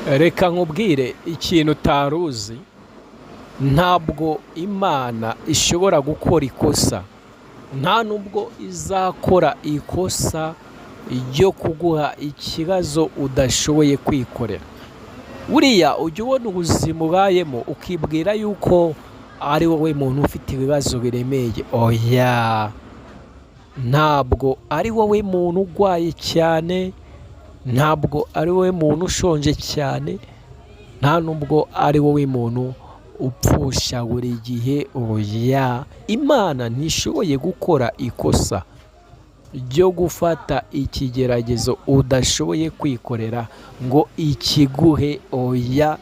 reka nkubwire ikintu utaruzi. Ntabwo Imana ishobora gukora ikosa, nta nubwo izakora ikosa ryo kuguha ikibazo udashoboye kwikorera. Buriya ujya ubona ubuzima ubayemo ukibwira yuko ari wowe muntu ufite ibibazo biremeye. Oya, ntabwo ari wowe muntu urwaye cyane, ntabwo ari wowe muntu ushonje cyane, nta nubwo ari wowe muntu upfusha buri gihe. Oya, Imana ntishoboye gukora ikosa ryo gufata ikigeragezo udashoboye kwikorera ngo ikiguhe. Oya,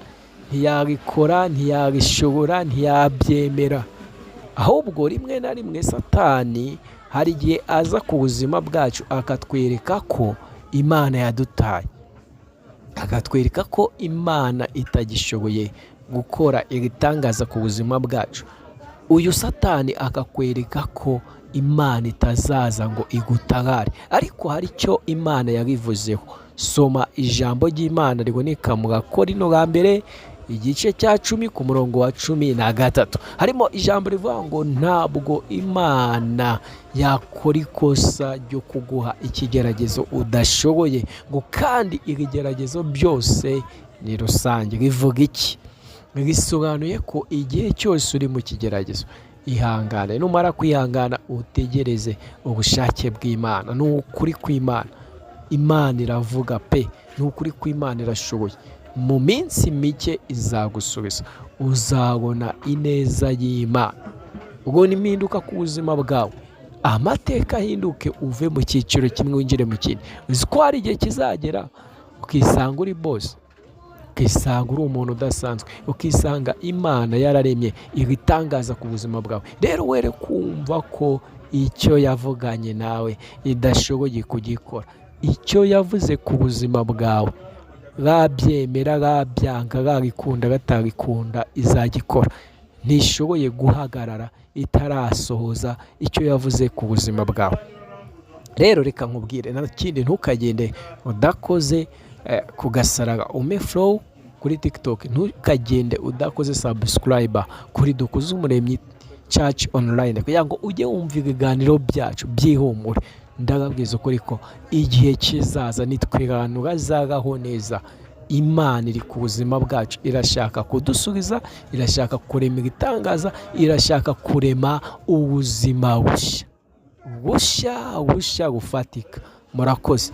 ntiyabikora, ntiyabishobora, ntiyabyemera. Ahubwo rimwe na rimwe Satani hari igihe aza ku buzima bwacu akatwereka ko Imana yadutaye, akatwereka ko Imana itagishoboye gukora ibitangaza ku buzima bwacu. Uyu Satani akakwereka ko Imana itazaza ngo igutabare, ariko hari icyo Imana yabivuzeho. Soma ijambo ry'Imana riboneka mu Gakorinto ka mbere igice cya 10 ku murongo wa 13. Harimo ijambo rivuga ngo ntabwo Imana yakora ikosa ryo kuguha ikigeragezo udashoboye, ngo kandi ibigeragezo byose ni rusange. Bivuga iki? Bisobanuye ko igihe cyose uri mu kigeragezo, ihangane. Numara kwihangana utegereze ubushake bw'Imana. Ni ukuri kw'Imana, Imana iravuga pe, ni ukuri kw'Imana irashoboye. Mu minsi mike izagusubiza, uzabona ineza y'Imana. Ubwo nimpinduka ku buzima bwawe, amateka ahinduke, uve mu cyiciro kimwe winjire mu kindi. Uzi ko hari igihe kizagera ukisanga uri boss, ukisanga uri umuntu udasanzwe, ukisanga Imana yararemye ibitangaza ku buzima bwawe. Rero were kumva ko icyo yavuganye nawe idashoboye kugikora. Icyo yavuze ku buzima bwawe, babyemera, babyanga, babikunda, batabikunda, izagikora. Ntishoboye guhagarara itarasohoza icyo yavuze ku buzima bwawe. Rero reka nkubwire, nta kindi, ntukagende udakoze ku gasaraba Ume Flow kuri TikTok, ntukagende udakoze subscriber kuri Dukuzumuremyi Church Online, kugira ngo ujye wumva ibiganiro byacu byihumure. Ndababwiza ukuri ko igihe kizaza nitwe abantu bazagaho neza. Imana iri ku buzima bwacu, irashaka kudusubiza, irashaka kurema igitangaza, irashaka kurema ubuzima bushya bufatika. Murakoze.